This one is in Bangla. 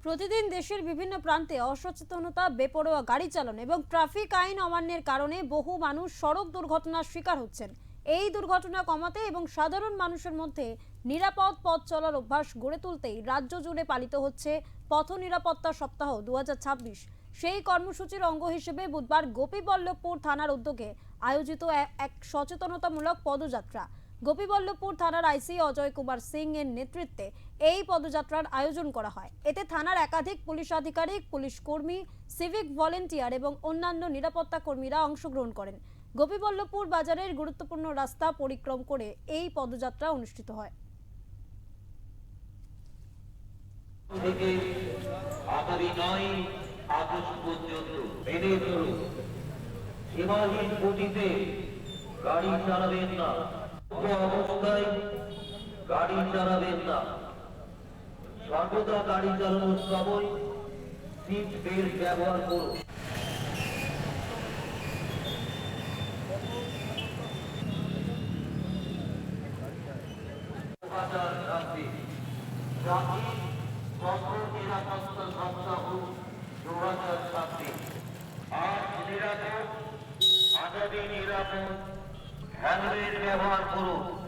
প্রতিদিন দেশের বিভিন্ন প্রান্তে অসচেতনতা, বেপরোয়া গাড়ি চালন এবং ট্রাফিক আইন অমান্যের কারণে বহু মানুষ সড়ক দুর্ঘটনার শিকার হচ্ছেন। এই দুর্ঘটনা কমাতে এবং সাধারণ মানুষের মধ্যে নিরাপদ পথ চলার অভ্যাস গড়ে তুলতেই রাজ্য জুড়ে পালিত হচ্ছে পথ নিরাপত্তা সপ্তাহ 2026। সেই কর্মসূচির অঙ্গ হিসেবে বুধবার গোপীবল্লভপুর থানার উদ্যোগে আয়োজিত এক সচেতনতামূলক পদযাত্রা। গোপীবল্লভপুর থানার আইসি অজয় কুমার সিং এর নেতৃত্বে এই পদযাত্রার আয়োজন করা হয়। এতে থানার একাধিক পুলিশ আধিকারিক, পুলিশ কর্মী, সিভিক ভলেন্টিয়ার এবং অন্যান্য নিরাপত্তা কর্মীরা অংশগ্রহণ করেন। গোপীবল্লভপুর বাজারের গুরুত্বপূর্ণ রাস্তা পরিক্রম করে এই পদযাত্রা অনুষ্ঠিত হয়। গাড়ি চালাবেন না, অবস্থায় গাড়ি চালাবেন না, সর্বদা গাড়ি চালানোর সময় সিট বেল্ট ব্যবহার করুন। নিরাপত্তা সপ্তাহ 2026 আজ নিরাপদ, আগামী নিরাপদ, হেলমেট ব্যবহার করুন।